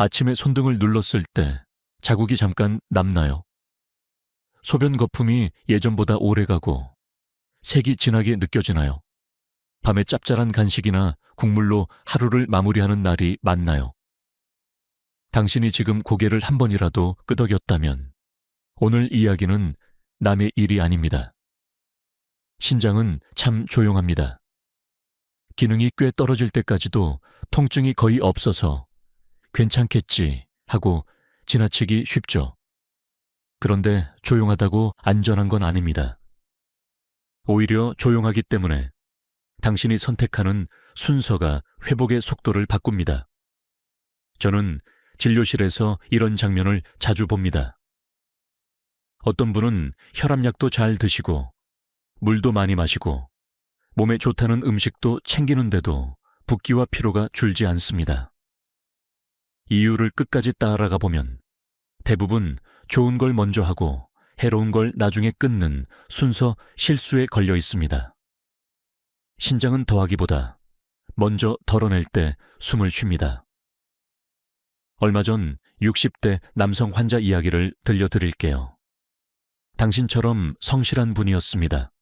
아침에 손등을 눌렀을 때 자국이 잠깐 남나요? 소변 거품이 예전보다 오래가고 색이 진하게 느껴지나요? 밤에 짭짤한 간식이나 국물로 하루를 마무리하는 날이 많나요? 당신이 지금 고개를 한 번이라도 끄덕였다면 오늘 이야기는 남의 일이 아닙니다. 신장은 참 조용합니다. 기능이 꽤 떨어질 때까지도 통증이 거의 없어서 괜찮겠지 하고 지나치기 쉽죠. 그런데 조용하다고 안전한 건 아닙니다. 오히려 조용하기 때문에 당신이 선택하는 순서가 회복의 속도를 바꿉니다. 저는 진료실에서 이런 장면을 자주 봅니다. 어떤 분은 혈압약도 잘 드시고 물도 많이 마시고 몸에 좋다는 음식도 챙기는데도 붓기와 피로가 줄지 않습니다. 이유를 끝까지 따라가 보면 대부분 좋은 걸 먼저 하고 해로운 걸 나중에 끊는 순서 실수에 걸려 있습니다. 신장은 더하기보다 먼저 덜어낼 때 숨을 쉽니다. 얼마 전 60대 남성 환자 이야기를 들려드릴게요. 당신처럼 성실한 분이었습니다.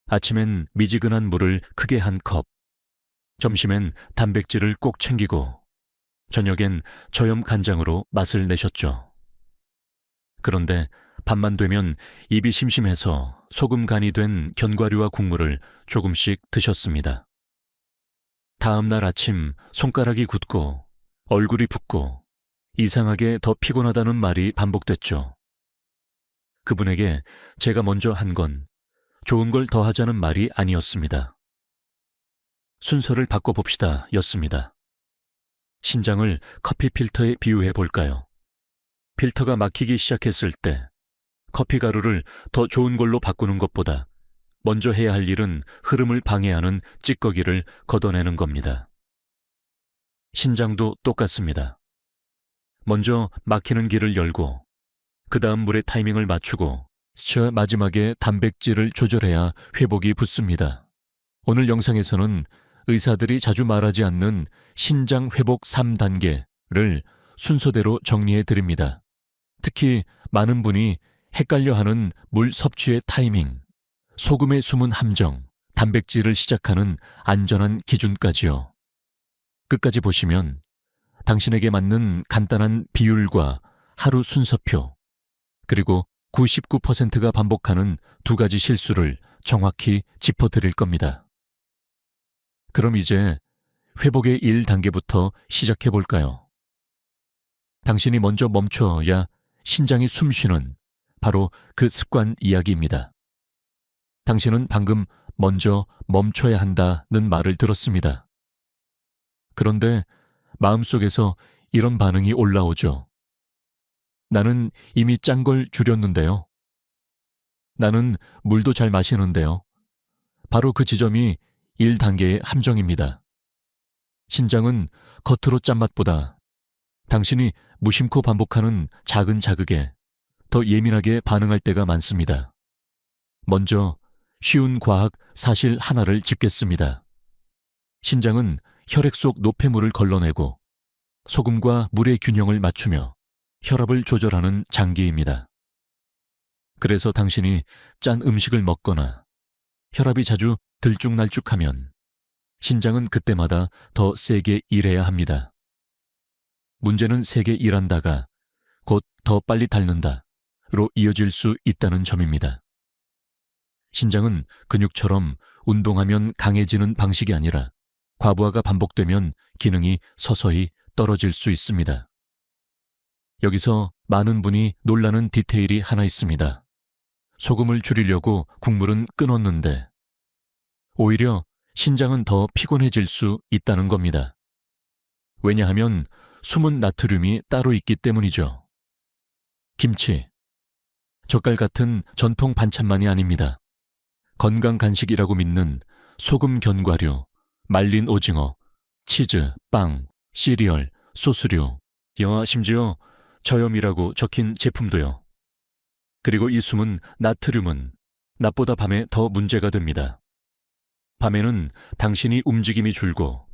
아침엔 미지근한 물을 크게 한 컵, 점심엔 단백질을 꼭 챙기고 저녁엔 저염 간장으로 맛을 내셨죠. 그런데 밤만 되면 입이 심심해서 소금 간이 된 견과류와 국물을 조금씩 드셨습니다. 다음 날 아침 손가락이 굳고 얼굴이 붓고 이상하게 더 피곤하다는 말이 반복됐죠. 그분에게 제가 먼저 한 건 좋은 걸 더 하자는 말이 아니었습니다. 순서를 바꿔봅시다 였습니다. 신장을 커피 필터에 비유해 볼까요? 필터가 막히기 시작했을 때 커피 가루를 더 좋은 걸로 바꾸는 것보다 먼저 해야 할 일은 흐름을 방해하는 찌꺼기를 걷어내는 겁니다. 신장도 똑같습니다. 먼저 막히는 길을 열고 그 다음 물의 타이밍을 맞추고 스쳐 마지막에 단백질을 조절해야 회복이 붙습니다. 오늘 영상에서는 의사들이 자주 말하지 않는 신장 회복 3단계를 순서대로 정리해 드립니다. 특히 많은 분이 헷갈려하는 물 섭취의 타이밍, 소금의 숨은 함정, 단백질을 시작하는 안전한 기준까지요. 끝까지 보시면 당신에게 맞는 간단한 비율과 하루 순서표, 그리고 99%가 반복하는 두 가지 실수를 정확히 짚어드릴 겁니다. 그럼 이제 회복의 1단계부터 시작해 볼까요? 당신이 먼저 멈춰야 신장이 숨쉬는 바로 그 습관 이야기입니다. 당신은 방금 먼저 멈춰야 한다는 말을 들었습니다. 그런데 마음속에서 이런 반응이 올라오죠. 나는 이미 짠 걸 줄였는데요. 나는 물도 잘 마시는데요. 바로 그 지점이 1단계의 함정입니다. 신장은 겉으로 짠맛보다 당신이 무심코 반복하는 작은 자극에 더 예민하게 반응할 때가 많습니다. 먼저 쉬운 과학 사실 하나를 짚겠습니다. 신장은 혈액 속 노폐물을 걸러내고 소금과 물의 균형을 맞추며 혈압을 조절하는 장기입니다. 그래서 당신이 짠 음식을 먹거나 혈압이 자주 들쭉날쭉하면 신장은 그때마다 더 세게 일해야 합니다. 문제는 세게 일한다가 곧 더 빨리 닳는다로 이어질 수 있다는 점입니다. 신장은 근육처럼 운동하면 강해지는 방식이 아니라 과부하가 반복되면 기능이 서서히 떨어질 수 있습니다. 여기서 많은 분이 놀라는 디테일이 하나 있습니다. 소금을 줄이려고 국물은 끊었는데 오히려 신장은 더 피곤해질 수 있다는 겁니다. 왜냐하면 숨은 나트륨이 따로 있기 때문이죠. 김치, 젓갈 같은 전통 반찬만이 아닙니다. 건강 간식이라고 믿는 소금 견과류, 말린 오징어, 치즈, 빵, 시리얼, 소스류, 심지어 저염이라고 적힌 제품도요. 그리고 이 숨은 나트륨은 낮보다 밤에 더 문제가 됩니다. 밤에는 당신이 움직임이 줄고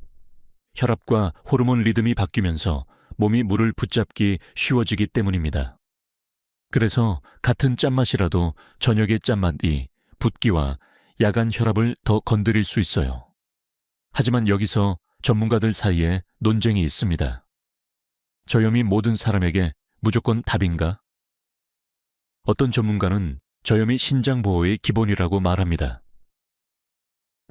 혈압과 호르몬 리듬이 바뀌면서 몸이 물을 붙잡기 쉬워지기 때문입니다. 그래서 같은 짠맛이라도 저녁의 짠맛이 붓기와 야간 혈압을 더 건드릴 수 있어요. 하지만 여기서 전문가들 사이에 논쟁이 있습니다. 저염이 모든 사람에게 무조건 답인가? 어떤 전문가는 저염이 신장 보호의 기본이라고 말합니다.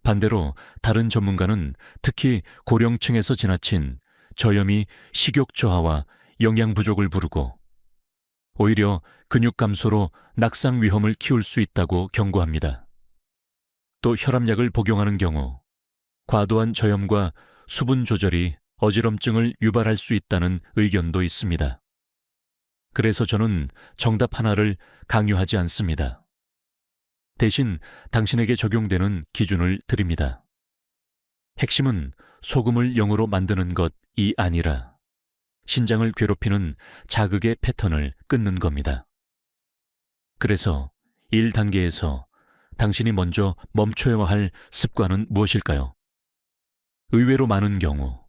반대로 다른 전문가는 특히 고령층에서 지나친 저염이 식욕 저하와 영양 부족을 부르고 오히려 근육 감소로 낙상 위험을 키울 수 있다고 경고합니다. 또 혈압약을 복용하는 경우 과도한 저염과 수분 조절이 어지럼증을 유발할 수 있다는 의견도 있습니다. 그래서 저는 정답 하나를 강요하지 않습니다. 대신 당신에게 적용되는 기준을 드립니다. 핵심은 소금을 0으로 만드는 것이 아니라 신장을 괴롭히는 자극의 패턴을 끊는 겁니다. 그래서 1단계에서 당신이 먼저 멈춰야 할 습관은 무엇일까요? 의외로 많은 경우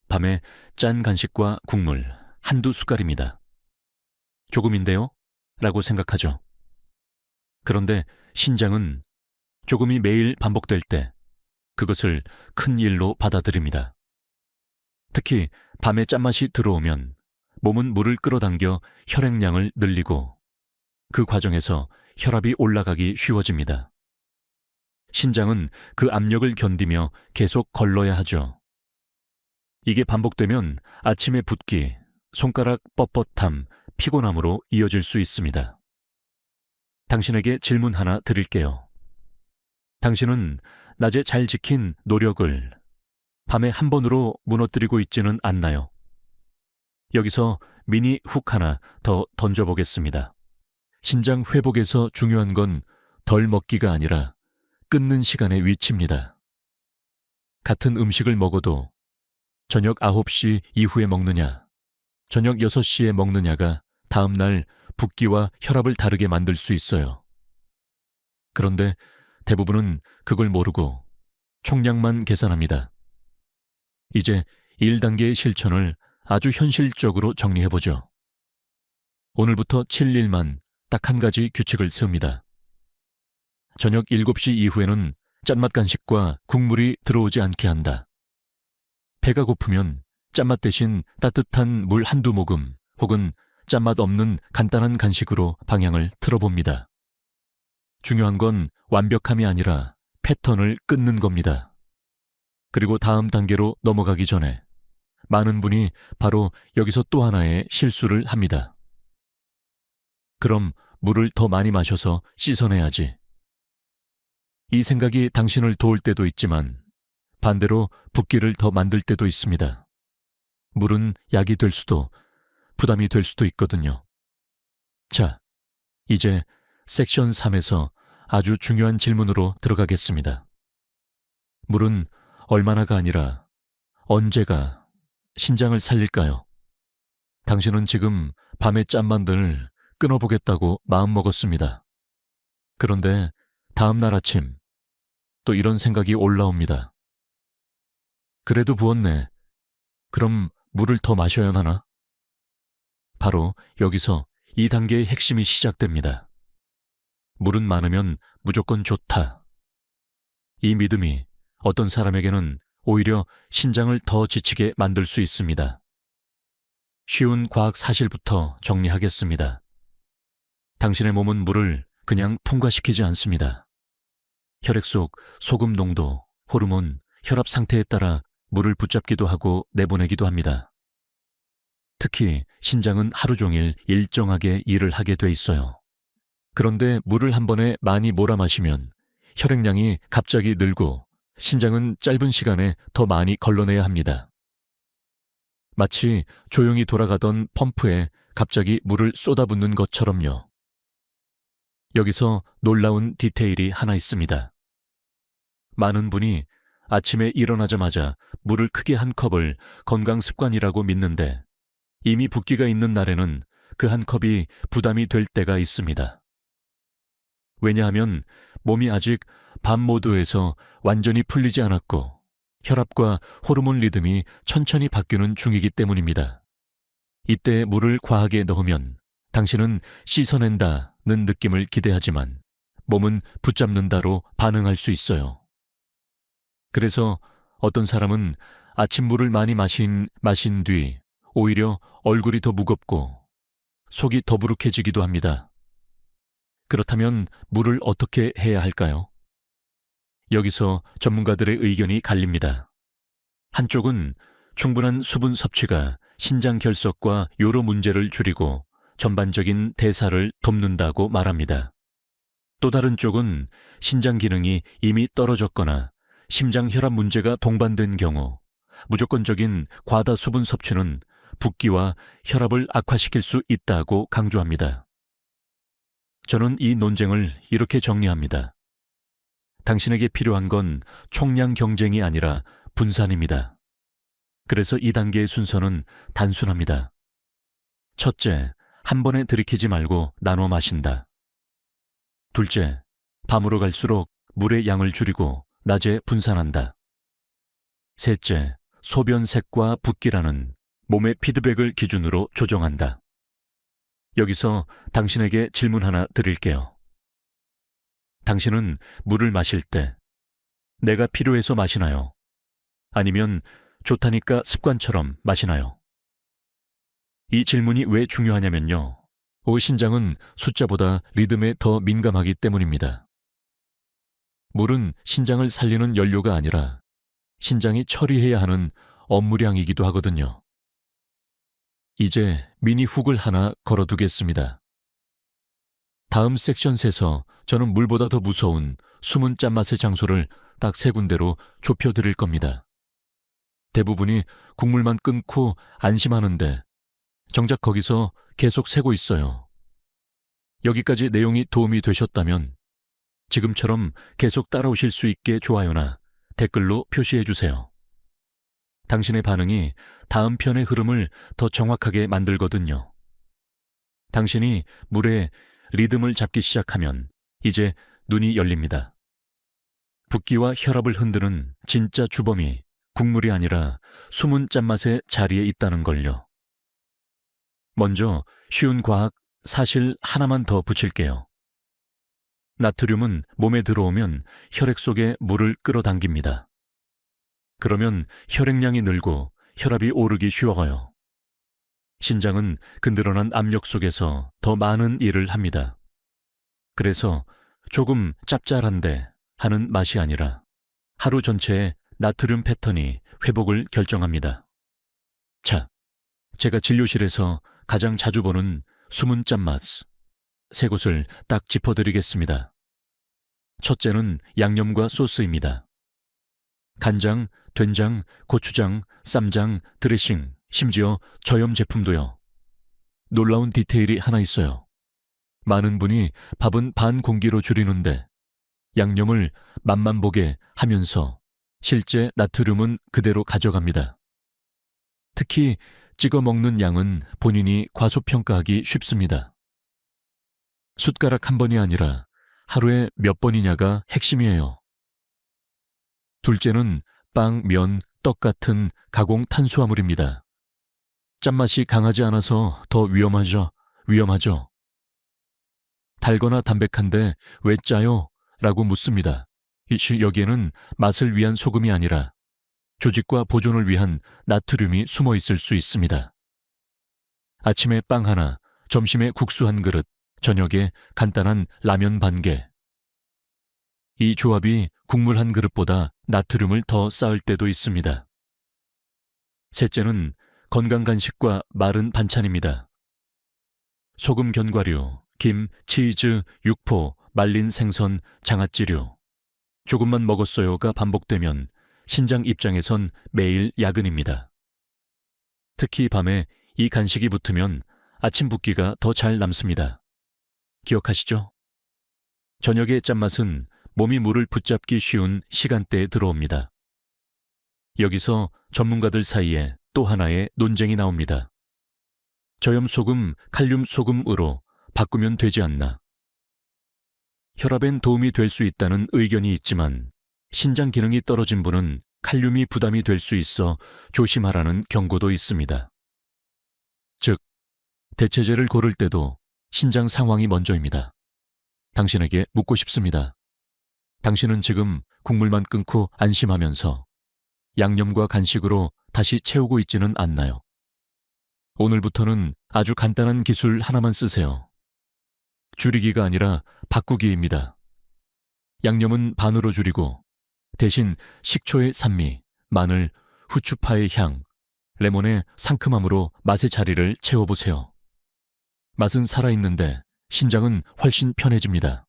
밤에 짠 간식과 국물 한두 숟갈입니다. 조금인데요? 라고 생각하죠. 그런데 신장은 조금이 매일 반복될 때 그것을 큰 일로 받아들입니다. 특히 밤에 짠맛이 들어오면 몸은 물을 끌어당겨 혈액량을 늘리고 그 과정에서 혈압이 올라가기 쉬워집니다. 신장은 그 압력을 견디며 계속 걸러야 하죠. 이게 반복되면 아침에 붓기, 손가락 뻣뻣함, 피곤함으로 이어질 수 있습니다. 당신에게 질문 하나 드릴게요. 당신은 낮에 잘 지킨 노력을 밤에 한 번으로 무너뜨리고 있지는 않나요? 여기서 미니 훅 하나 더 던져보겠습니다. 신장 회복에서 중요한 건 덜 먹기가 아니라 끊는 시간의 위치입니다. 같은 음식을 먹어도 저녁 9시 이후에 먹느냐, 저녁 6시에 먹느냐가 다음날 붓기와 혈압을 다르게 만들 수 있어요. 그런데 대부분은 그걸 모르고 총량만 계산합니다. 이제 1단계의 실천을 아주 현실적으로 정리해보죠. 오늘부터 7일만 딱 한 가지 규칙을 세웁니다. 저녁 7시 이후에는 짠맛 간식과 국물이 들어오지 않게 한다. 배가 고프면 짠맛 대신 따뜻한 물 한두 모금 혹은 짠맛 없는 간단한 간식으로 방향을 틀어봅니다. 중요한 건 완벽함이 아니라 패턴을 끊는 겁니다. 그리고 다음 단계로 넘어가기 전에 많은 분이 바로 여기서 또 하나의 실수를 합니다. 그럼 물을 더 많이 마셔서 씻어내야지. 이 생각이 당신을 도울 때도 있지만 반대로 붓기를 더 만들 때도 있습니다. 물은 약이 될 수도 부담이 될 수도 있거든요. 자, 이제 섹션 3에서 아주 중요한 질문으로 들어가겠습니다. 물은 얼마나가 아니라 언제가 신장을 살릴까요? 당신은 지금 밤에 짠만들 끊어보겠다고 마음먹었습니다. 그런데 다음 날 아침 또 이런 생각이 올라옵니다. 그래도 부었네. 그럼 물을 더 마셔야 하나? 바로 여기서 이 단계의 핵심이 시작됩니다. 물은 많으면 무조건 좋다. 이 믿음이 어떤 사람에게는 오히려 신장을 더 지치게 만들 수 있습니다. 쉬운 과학 사실부터 정리하겠습니다. 당신의 몸은 물을 그냥 통과시키지 않습니다. 혈액 속 소금 농도, 호르몬, 혈압 상태에 따라 물을 붙잡기도 하고 내보내기도 합니다. 특히 신장은 하루 종일 일정하게 일을 하게 돼 있어요. 그런데 물을 한 번에 많이 몰아 마시면 혈액량이 갑자기 늘고 신장은 짧은 시간에 더 많이 걸러내야 합니다. 마치 조용히 돌아가던 펌프에 갑자기 물을 쏟아붓는 것처럼요. 여기서 놀라운 디테일이 하나 있습니다. 많은 분이 아침에 일어나자마자 물을 크게 한 컵을 건강 습관이라고 믿는데 이미 붓기가 있는 날에는 그 한 컵이 부담이 될 때가 있습니다. 왜냐하면 몸이 아직 밤 모드에서 완전히 풀리지 않았고 혈압과 호르몬 리듬이 천천히 바뀌는 중이기 때문입니다. 이때 물을 과하게 넣으면 당신은 씻어낸다는 느낌을 기대하지만 몸은 붙잡는다로 반응할 수 있어요. 그래서 어떤 사람은 아침물을 많이 마신 뒤 오히려 얼굴이 더 무겁고 속이 더부룩해지기도 합니다. 그렇다면 물을 어떻게 해야 할까요? 여기서 전문가들의 의견이 갈립니다. 한쪽은 충분한 수분 섭취가 신장 결석과 요로 문제를 줄이고 전반적인 대사를 돕는다고 말합니다. 또 다른 쪽은 신장 기능이 이미 떨어졌거나 심장 혈압 문제가 동반된 경우 무조건적인 과다 수분 섭취는 붓기와 혈압을 악화시킬 수 있다고 강조합니다. 저는 이 논쟁을 이렇게 정리합니다. 당신에게 필요한 건 총량 경쟁이 아니라 분산입니다. 그래서 이 단계의 순서는 단순합니다. 첫째, 한 번에 들이키지 말고 나눠 마신다. 둘째, 밤으로 갈수록 물의 양을 줄이고 낮에 분산한다. 셋째, 소변색과 붓기라는 몸의 피드백을 기준으로 조정한다. 여기서 당신에게 질문 하나 드릴게요. 당신은 물을 마실 때 내가 필요해서 마시나요? 아니면 좋다니까 습관처럼 마시나요? 이 질문이 왜 중요하냐면요. 신장은 숫자보다 리듬에 더 민감하기 때문입니다. 물은 신장을 살리는 연료가 아니라 신장이 처리해야 하는 업무량이기도 하거든요. 이제 미니 훅을 하나 걸어두겠습니다. 다음 섹션에서 저는 물보다 더 무서운 숨은 짠맛의 장소를 딱 3군데로 좁혀드릴 겁니다. 대부분이 국물만 끊고 안심하는데 정작 거기서 계속 새고 있어요. 여기까지 내용이 도움이 되셨다면 지금처럼 계속 따라오실 수 있게 좋아요나 댓글로 표시해주세요. 당신의 반응이 다음 편의 흐름을 더 정확하게 만들거든요. 당신이 물에 리듬을 잡기 시작하면 이제 눈이 열립니다. 붓기와 혈압을 흔드는 진짜 주범이 국물이 아니라 숨은 짠맛의 자리에 있다는 걸요. 먼저 쉬운 과학 사실 하나만 더 붙일게요. 나트륨은 몸에 들어오면 혈액 속에 물을 끌어당깁니다. 그러면 혈액량이 늘고 혈압이 오르기 쉬워요. 신장은 그 늘어난 압력 속에서 더 많은 일을 합니다. 그래서 조금 짭짤한데 하는 맛이 아니라 하루 전체의 나트륨 패턴이 회복을 결정합니다. 자, 제가 진료실에서 가장 자주 보는 숨은 짠맛 3곳을 딱 짚어드리겠습니다. 첫째는 양념과 소스입니다. 간장, 된장, 고추장, 쌈장, 드레싱, 심지어 저염 제품도요. 놀라운 디테일이 하나 있어요. 많은 분이 밥은 반 공기로 줄이는데 양념을 맛만 보게 하면서 실제 나트륨은 그대로 가져갑니다. 특히 찍어 먹는 양은 본인이 과소평가하기 쉽습니다. 숟가락 한 번이 아니라 하루에 몇 번이냐가 핵심이에요. 둘째는 빵, 면, 떡 같은 가공 탄수화물입니다. 짠맛이 강하지 않아서 더 위험하죠. 달거나 담백한데 왜 짜요? 라고 묻습니다. 여기에는 맛을 위한 소금이 아니라 조직과 보존을 위한 나트륨이 숨어 있을 수 있습니다. 아침에 빵 하나, 점심에 국수 한 그릇, 저녁에 간단한 라면 반 개. 이 조합이 국물 한 그릇보다 나트륨을 더 쌓을 때도 있습니다. 셋째는 건강 간식과 마른 반찬입니다. 소금 견과류, 김, 치즈, 육포, 말린 생선, 장아찌류. 조금만 먹었어요가 반복되면 신장 입장에선 매일 야근입니다. 특히 밤에 이 간식이 붙으면 아침 붓기가 더 잘 남습니다. 기억하시죠? 저녁의 짠맛은 몸이 물을 붙잡기 쉬운 시간대에 들어옵니다. 여기서 전문가들 사이에 또 하나의 논쟁이 나옵니다. 저염 소금, 칼륨 소금으로 바꾸면 되지 않나. 혈압엔 도움이 될 수 있다는 의견이 있지만 신장 기능이 떨어진 분은 칼륨이 부담이 될 수 있어 조심하라는 경고도 있습니다. 즉, 대체제를 고를 때도 신장 상황이 먼저입니다. 당신에게 묻고 싶습니다. 당신은 지금 국물만 끊고 안심하면서 양념과 간식으로 다시 채우고 있지는 않나요? 오늘부터는 아주 간단한 기술 하나만 쓰세요. 줄이기가 아니라 바꾸기입니다. 양념은 반으로 줄이고 대신 식초의 산미, 마늘, 후추파의 향, 레몬의 상큼함으로 맛의 자리를 채워보세요. 맛은 살아있는데 신장은 훨씬 편해집니다.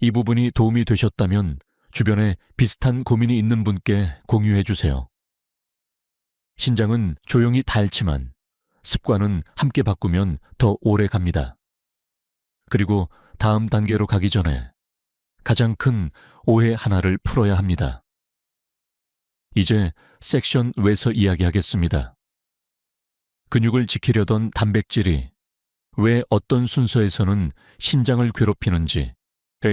이 부분이 도움이 되셨다면 주변에 비슷한 고민이 있는 분께 공유해 주세요. 신장은 조용히 닳지만 습관은 함께 바꾸면 더 오래 갑니다. 그리고 다음 단계로 가기 전에 가장 큰 오해 하나를 풀어야 합니다. 이제 섹션 외서 이야기하겠습니다. 근육을 지키려던 단백질이 왜 어떤 순서에서는 신장을 괴롭히는지,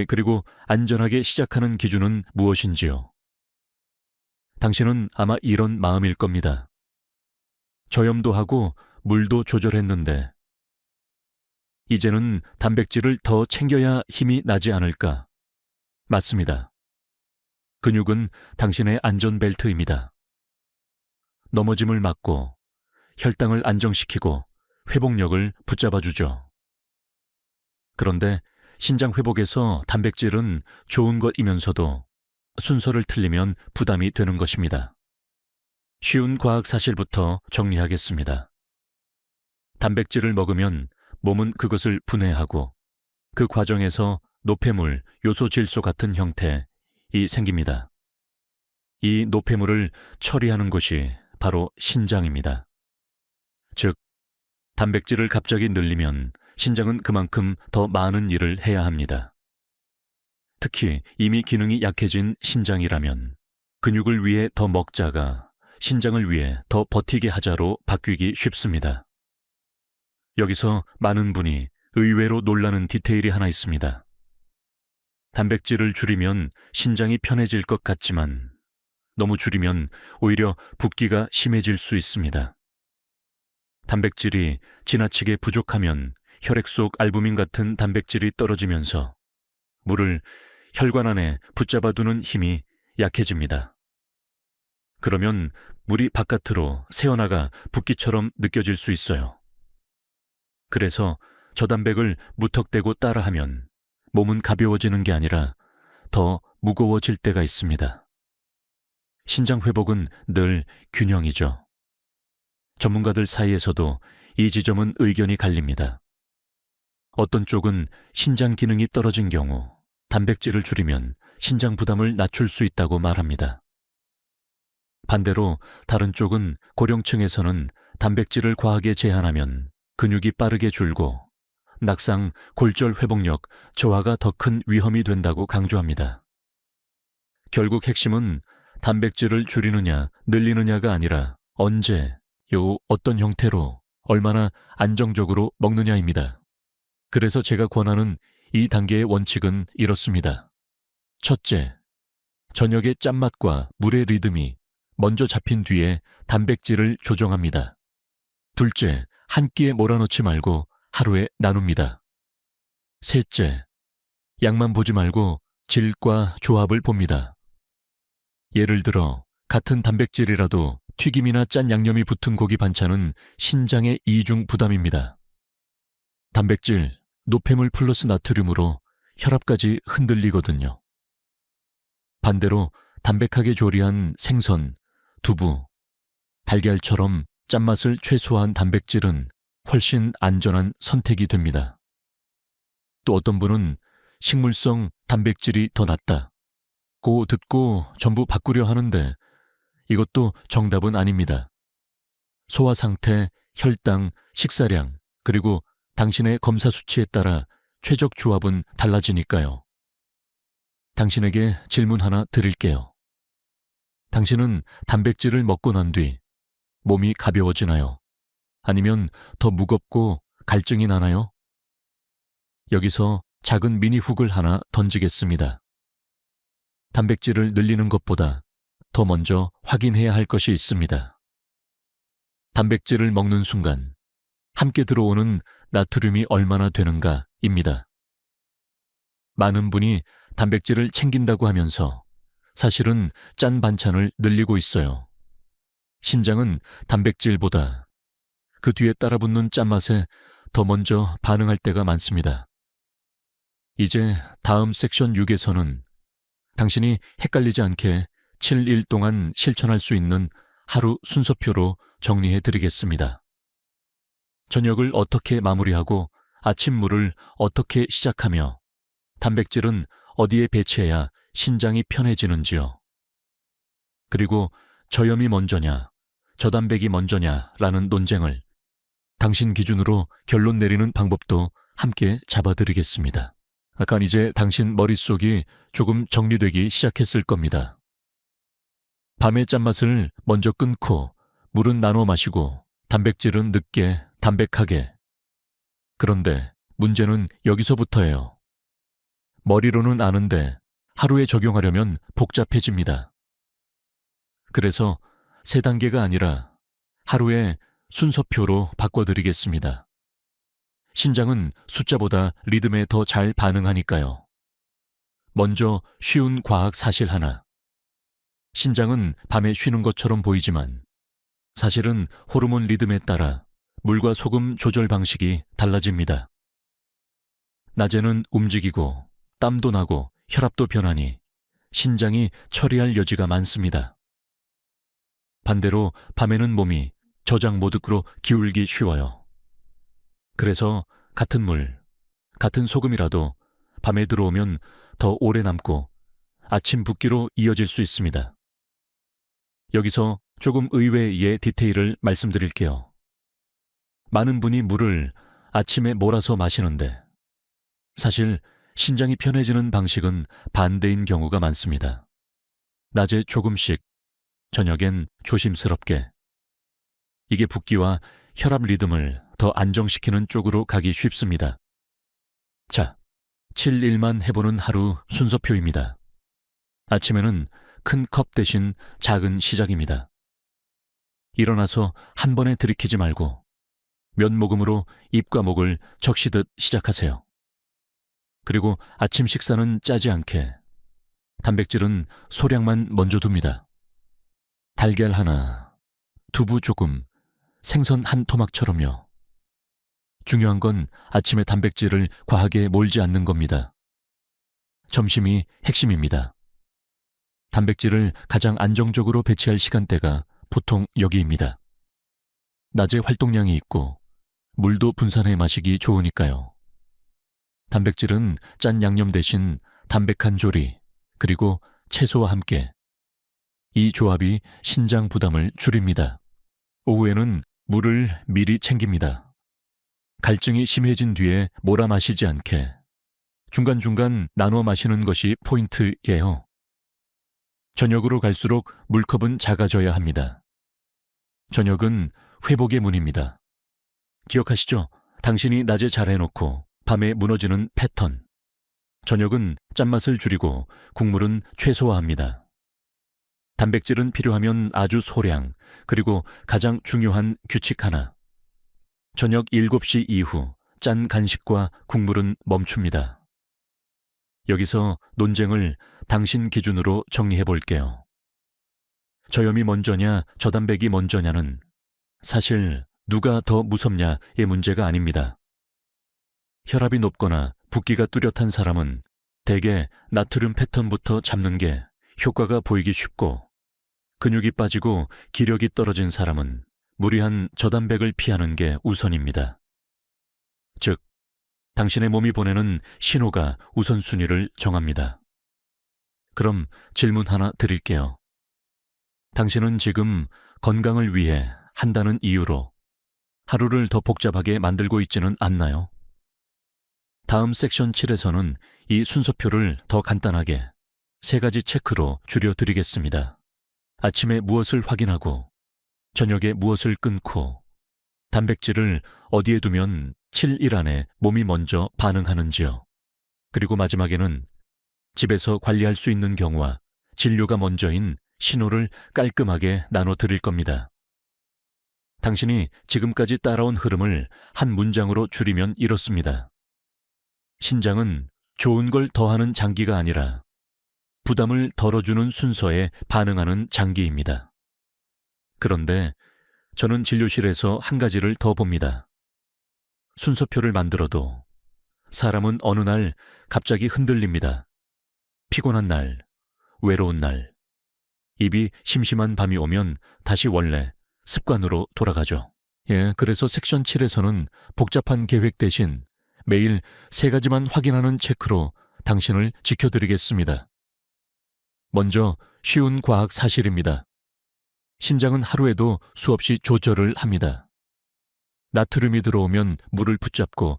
그리고 안전하게 시작하는 기준은 무엇인지요. 당신은 아마 이런 마음일 겁니다. 저염도 하고 물도 조절했는데 이제는 단백질을 더 챙겨야 힘이 나지 않을까? 맞습니다. 근육은 당신의 안전벨트입니다. 넘어짐을 막고 혈당을 안정시키고 회복력을 붙잡아주죠. 그런데 신장 회복에서 단백질은 좋은 것이면서도 순서를 틀리면 부담이 되는 것입니다. 쉬운 과학 사실부터 정리하겠습니다. 단백질을 먹으면 몸은 그것을 분해하고 그 과정에서 노폐물, 요소 질소 같은 형태이 생깁니다. 이 노폐물을 처리하는 곳이 바로 신장입니다. 즉, 단백질을 갑자기 늘리면 신장은 그만큼 더 많은 일을 해야 합니다. 특히 이미 기능이 약해진 신장이라면 근육을 위해 더 먹자가 신장을 위해 더 버티게 하자로 바뀌기 쉽습니다. 여기서 많은 분이 의외로 놀라는 디테일이 하나 있습니다. 단백질을 줄이면 신장이 편해질 것 같지만 너무 줄이면 오히려 붓기가 심해질 수 있습니다. 단백질이 지나치게 부족하면 혈액 속 알부민 같은 단백질이 떨어지면서 물을 혈관 안에 붙잡아두는 힘이 약해집니다. 그러면 물이 바깥으로 새어나가 붓기처럼 느껴질 수 있어요. 그래서 저단백을 무턱대고 따라하면 몸은 가벼워지는 게 아니라 더 무거워질 때가 있습니다. 신장 회복은 늘 균형이죠. 전문가들 사이에서도 이 지점은 의견이 갈립니다. 어떤 쪽은 신장 기능이 떨어진 경우 단백질을 줄이면 신장 부담을 낮출 수 있다고 말합니다. 반대로 다른 쪽은 고령층에서는 단백질을 과하게 제한하면 근육이 빠르게 줄고 낙상, 골절 회복력 저하가 더 큰 위험이 된다고 강조합니다. 결국 핵심은 단백질을 줄이느냐, 늘리느냐가 아니라 언제, 어떤 형태로, 얼마나 안정적으로 먹느냐입니다. 그래서 제가 권하는 이 단계의 원칙은 이렇습니다. 첫째, 저녁의 짠맛과 물의 리듬이 먼저 잡힌 뒤에 단백질을 조정합니다. 둘째, 한 끼에 몰아넣지 말고 하루에 나눕니다. 셋째, 양만 보지 말고 질과 조합을 봅니다. 예를 들어 같은 단백질이라도 튀김이나 짠 양념이 붙은 고기 반찬은 신장의 이중 부담입니다. 단백질, 노폐물 플러스 나트륨으로 혈압까지 흔들리거든요. 반대로 담백하게 조리한 생선, 두부, 달걀처럼 짠맛을 최소화한 단백질은 훨씬 안전한 선택이 됩니다. 또 어떤 분은 식물성 단백질이 더 낫다고 듣고 전부 바꾸려 하는데 이것도 정답은 아닙니다. 소화 상태, 혈당, 식사량, 그리고 당신의 검사 수치에 따라 최적 조합은 달라지니까요. 당신에게 질문 하나 드릴게요. 당신은 단백질을 먹고 난 뒤 몸이 가벼워지나요? 아니면 더 무겁고 갈증이 나나요? 여기서 작은 미니 훅을 하나 던지겠습니다. 단백질을 늘리는 것보다 더 먼저 확인해야 할 것이 있습니다. 단백질을 먹는 순간 함께 들어오는 나트륨이 얼마나 되는가입니다. 많은 분이 단백질을 챙긴다고 하면서 사실은 짠 반찬을 늘리고 있어요. 신장은 단백질보다 그 뒤에 따라붙는 짠맛에 더 먼저 반응할 때가 많습니다. 이제 다음 섹션 6에서는 당신이 헷갈리지 않게 7일 동안 실천할 수 있는 하루 순서표로 정리해 드리겠습니다. 저녁을 어떻게 마무리하고 아침물을 어떻게 시작하며 단백질은 어디에 배치해야 신장이 편해지는지요. 그리고 저염이 먼저냐, 저단백이 먼저냐라는 논쟁을 당신 기준으로 결론 내리는 방법도 함께 잡아드리겠습니다. 약간 이제 당신 머릿속이 조금 정리되기 시작했을 겁니다. 밤의 짠맛을 먼저 끊고 물은 나눠 마시고 단백질은 늦게 담백하게. 그런데 문제는 여기서부터예요. 머리로는 아는데 하루에 적용하려면 복잡해집니다. 그래서 3단계가 아니라 하루에 순서표로 바꿔드리겠습니다. 신장은 숫자보다 리듬에 더 잘 반응하니까요. 먼저 쉬운 과학 사실 하나. 신장은 밤에 쉬는 것처럼 보이지만 사실은 호르몬 리듬에 따라 물과 소금 조절 방식이 달라집니다. 낮에는 움직이고 땀도 나고 혈압도 변하니 신장이 처리할 여지가 많습니다. 반대로 밤에는 몸이 저장 모드로 기울기 쉬워요. 그래서 같은 물, 같은 소금이라도 밤에 들어오면 더 오래 남고 아침 붓기로 이어질 수 있습니다. 여기서 조금 의외의 디테일을 말씀드릴게요. 많은 분이 물을 아침에 몰아서 마시는데 사실 신장이 편해지는 방식은 반대인 경우가 많습니다. 낮에 조금씩, 저녁엔 조심스럽게. 이게 붓기와 혈압 리듬을 더 안정시키는 쪽으로 가기 쉽습니다. 자, 7일만 해보는 하루 순서표입니다. 아침에는 큰 컵 대신 작은 시작입니다. 일어나서 한 번에 들이키지 말고 몇 모금으로 입과 목을 적시듯 시작하세요. 그리고 아침 식사는 짜지 않게 단백질은 소량만 먼저 둡니다. 달걀 하나, 두부 조금, 생선 한 토막처럼요. 중요한 건 아침에 단백질을 과하게 몰지 않는 겁니다. 점심이 핵심입니다. 단백질을 가장 안정적으로 배치할 시간대가 보통 여기입니다. 낮에 활동량이 있고 물도 분산해 마시기 좋으니까요. 단백질은 짠 양념 대신 담백한 조리, 그리고 채소와 함께. 이 조합이 신장 부담을 줄입니다. 오후에는 물을 미리 챙깁니다. 갈증이 심해진 뒤에 몰아 마시지 않게 중간중간 나눠 마시는 것이 포인트예요. 저녁으로 갈수록 물컵은 작아져야 합니다. 저녁은 회복의 문입니다. 기억하시죠? 당신이 낮에 잘해놓고 밤에 무너지는 패턴. 저녁은 짠맛을 줄이고 국물은 최소화합니다. 단백질은 필요하면 아주 소량, 그리고 가장 중요한 규칙 하나. 저녁 7시 이후 짠 간식과 국물은 멈춥니다. 여기서 논쟁을 당신 기준으로 정리해 볼게요. 저염이 먼저냐, 저단백이 먼저냐는 사실 누가 더 무섭냐의 문제가 아닙니다. 혈압이 높거나 붓기가 뚜렷한 사람은 대개 나트륨 패턴부터 잡는 게 효과가 보이기 쉽고, 근육이 빠지고 기력이 떨어진 사람은 무리한 저단백을 피하는 게 우선입니다. 즉, 당신의 몸이 보내는 신호가 우선순위를 정합니다. 그럼 질문 하나 드릴게요. 당신은 지금 건강을 위해 한다는 이유로 하루를 더 복잡하게 만들고 있지는 않나요? 다음 섹션 7에서는 이 순서표를 더 간단하게 3가지 체크로 줄여드리겠습니다. 아침에 무엇을 확인하고, 저녁에 무엇을 끊고, 단백질을 어디에 두면 7일 안에 몸이 먼저 반응하는지요. 그리고 마지막에는 집에서 관리할 수 있는 경우와 진료가 먼저인 신호를 깔끔하게 나눠 드릴 겁니다. 당신이 지금까지 따라온 흐름을 한 문장으로 줄이면 이렇습니다. 신장은 좋은 걸 더하는 장기가 아니라 부담을 덜어주는 순서에 반응하는 장기입니다. 그런데 저는 진료실에서 한 가지를 더 봅니다. 순서표를 만들어도 사람은 어느 날 갑자기 흔들립니다. 피곤한 날, 외로운 날, 입이 심심한 밤이 오면 다시 원래 습관으로 돌아가죠. 그래서 섹션 7에서는 복잡한 계획 대신 매일 3가지만 확인하는 체크로 당신을 지켜드리겠습니다. 먼저 쉬운 과학 사실입니다. 신장은 하루에도 수없이 조절을 합니다. 나트륨이 들어오면 물을 붙잡고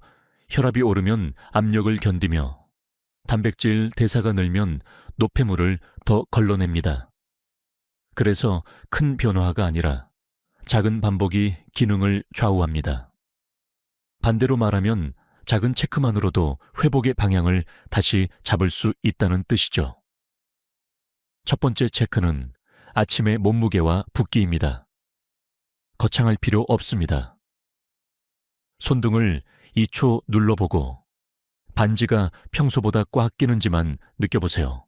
혈압이 오르면 압력을 견디며 단백질 대사가 늘면 노폐물을 더 걸러냅니다. 그래서 큰 변화가 아니라 작은 반복이 기능을 좌우합니다. 반대로 말하면 작은 체크만으로도 회복의 방향을 다시 잡을 수 있다는 뜻이죠. 첫 번째 체크는 아침의 몸무게와 붓기입니다. 거창할 필요 없습니다. 손등을 2초 눌러보고 반지가 평소보다 꽉 끼는지만 느껴보세요.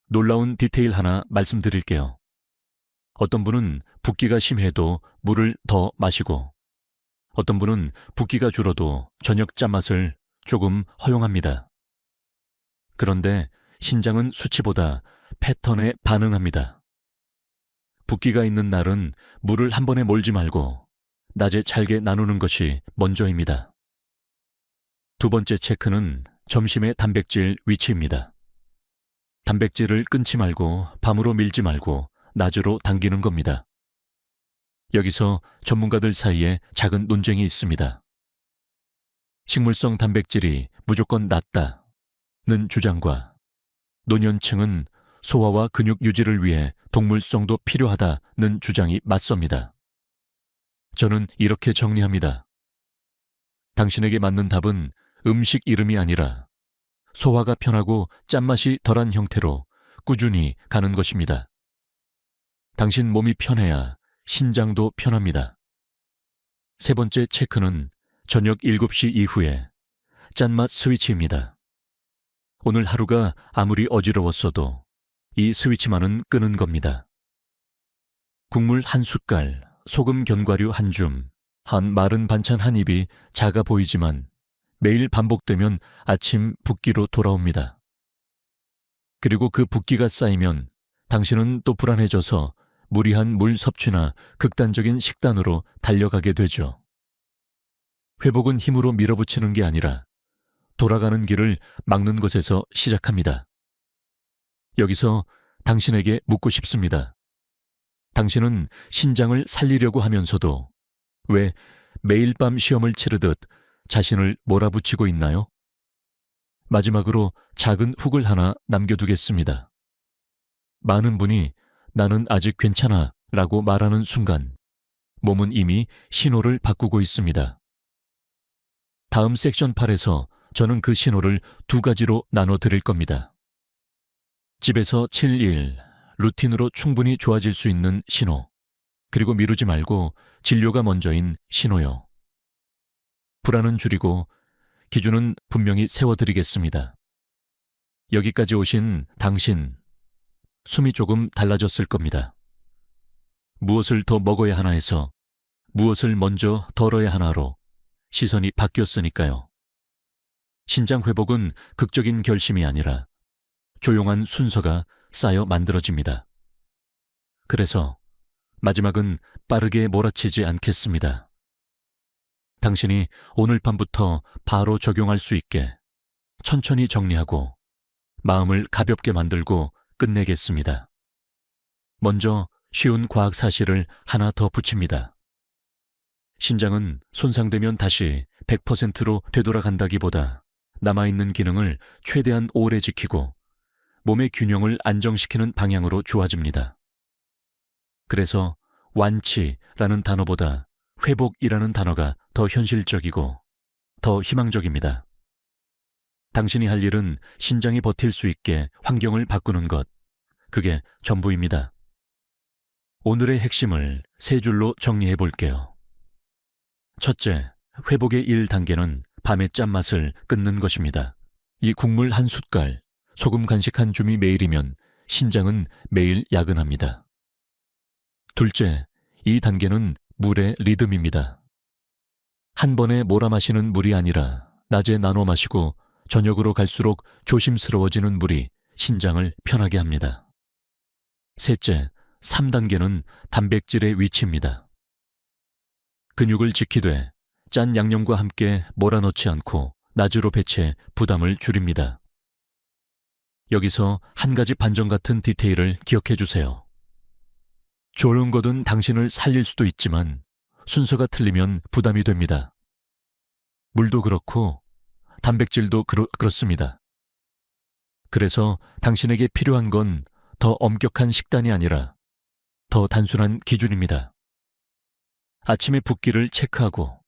놀라운 디테일 하나 말씀드릴게요. 어떤 분은 붓기가 심해도 물을 더 마시고 어떤 분은 붓기가 줄어도 저녁 짠맛을 조금 허용합니다. 그런데 신장은 수치보다 패턴에 반응합니다. 붓기가 있는 날은 물을 한 번에 몰지 말고 낮에 잘게 나누는 것이 먼저입니다. 두 번째 체크는 점심의 단백질 위치입니다. 단백질을 끊지 말고 밤으로 밀지 말고 낮으로 당기는 겁니다. 여기서 전문가들 사이에 작은 논쟁이 있습니다. 식물성 단백질이 무조건 낫다는 주장과 노년층은 소화와 근육 유지를 위해 동물성도 필요하다는 주장이 맞섭니다. 저는 이렇게 정리합니다. 당신에게 맞는 답은 음식 이름이 아니라 소화가 편하고 짠맛이 덜한 형태로 꾸준히 가는 것입니다. 당신 몸이 편해야 신장도 편합니다. 세 번째 체크는 저녁 7시 이후에 짠맛 스위치입니다. 오늘 하루가 아무리 어지러웠어도 이 스위치만은 끄는 겁니다. 국물 한 숟갈, 소금 견과류 한 줌, 한 마른 반찬 한 입이 작아 보이지만 매일 반복되면 아침 붓기로 돌아옵니다. 그리고 그 붓기가 쌓이면 당신은 또 불안해져서 무리한 물 섭취나 극단적인 식단으로 달려가게 되죠. 회복은 힘으로 밀어붙이는 게 아니라 돌아가는 길을 막는 것에서 시작합니다. 여기서 당신에게 묻고 싶습니다. 당신은 신장을 살리려고 하면서도 왜 매일 밤 시험을 치르듯 자신을 몰아붙이고 있나요? 마지막으로 작은 훅을 하나 남겨두겠습니다. 많은 분이 나는 아직 괜찮아 라고 말하는 순간 몸은 이미 신호를 바꾸고 있습니다. 다음 섹션 8에서 저는 그 신호를 2가지로 나눠 드릴 겁니다. 집에서 7일, 루틴으로 충분히 좋아질 수 있는 신호, 그리고 미루지 말고 진료가 먼저인 신호요. 불안은 줄이고 기준은 분명히 세워드리겠습니다. 여기까지 오신 당신, 숨이 조금 달라졌을 겁니다. 무엇을 더 먹어야 하나 해서 무엇을 먼저 덜어야 하나로 시선이 바뀌었으니까요. 신장 회복은 극적인 결심이 아니라 조용한 순서가 쌓여 만들어집니다. 그래서 마지막은 빠르게 몰아치지 않겠습니다. 당신이 오늘 밤부터 바로 적용할 수 있게 천천히 정리하고 마음을 가볍게 만들고 끝내겠습니다. 먼저 쉬운 과학 사실을 하나 더 붙입니다. 신장은 손상되면 다시 100%로 되돌아간다기보다 남아있는 기능을 최대한 오래 지키고 몸의 균형을 안정시키는 방향으로 좋아집니다. 그래서 완치라는 단어보다 회복이라는 단어가 더 현실적이고 더 희망적입니다. 당신이 할 일은 신장이 버틸 수 있게 환경을 바꾸는 것, 그게 전부입니다. 오늘의 핵심을 세 줄로 정리해 볼게요. 첫째, 회복의 1단계는 밤의 짠맛을 끊는 것입니다. 이 국물 한 숟갈, 소금 간식 한 줌이 매일이면 신장은 매일 야근합니다. 둘째, 이 단계는 물의 리듬입니다. 한 번에 몰아 마시는 물이 아니라 낮에 나눠 마시고 저녁으로 갈수록 조심스러워지는 물이 신장을 편하게 합니다. 셋째, 3단계는 단백질의 위치입니다. 근육을 지키되 짠 양념과 함께 몰아넣지 않고 낮으로 배치해 부담을 줄입니다. 여기서 한 가지 반전 같은 디테일을 기억해 주세요. 좋은 것은 당신을 살릴 수도 있지만 순서가 틀리면 부담이 됩니다. 물도 그렇고 단백질도 그렇습니다. 그래서 당신에게 필요한 건 더 엄격한 식단이 아니라 더 단순한 기준입니다. 아침에 붓기를 체크하고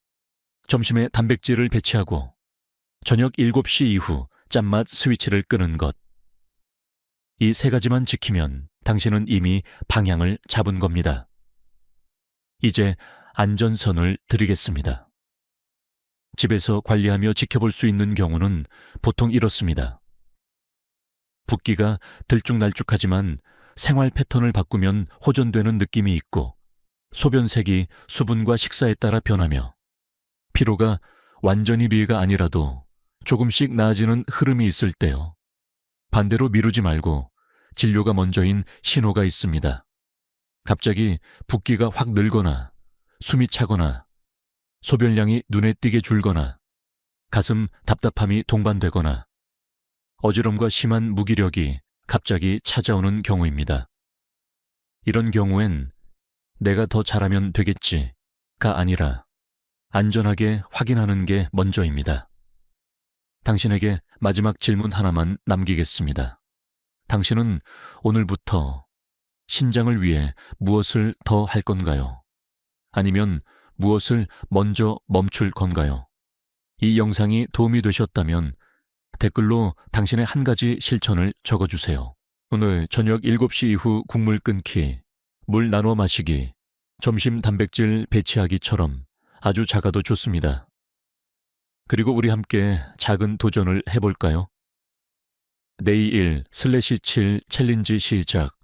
점심에 단백질을 배치하고 저녁 7시 이후 짠맛 스위치를 끄는 것. 이 세 가지만 지키면 당신은 이미 방향을 잡은 겁니다. 이제 안전선을 드리겠습니다. 집에서 관리하며 지켜볼 수 있는 경우는 보통 이렇습니다. 붓기가 들쭉날쭉하지만 생활 패턴을 바꾸면 호전되는 느낌이 있고 소변색이 수분과 식사에 따라 변하며 피로가 완전히 비가 아니라도 조금씩 나아지는 흐름이 있을 때요. 반대로 미루지 말고 진료가 먼저인 신호가 있습니다. 갑자기 붓기가 확 늘거나 숨이 차거나 소변량이 눈에 띄게 줄거나 가슴 답답함이 동반되거나 어지럼과 심한 무기력이 갑자기 찾아오는 경우입니다. 이런 경우엔 내가 더 잘하면 되겠지가 아니라 안전하게 확인하는 게 먼저입니다. 당신에게 마지막 질문 하나만 남기겠습니다. 당신은 오늘부터 신장을 위해 무엇을 더 할 건가요? 아니면 무엇을 먼저 멈출 건가요? 이 영상이 도움이 되셨다면 댓글로 당신의 한 가지 실천을 적어주세요. 오늘 저녁 7시 이후 국물 끊기, 물 나눠 마시기, 점심 단백질 배치하기처럼 아주 작아도 좋습니다. 그리고 우리 함께 작은 도전을 해볼까요? 내일 1/7 챌린지 시작.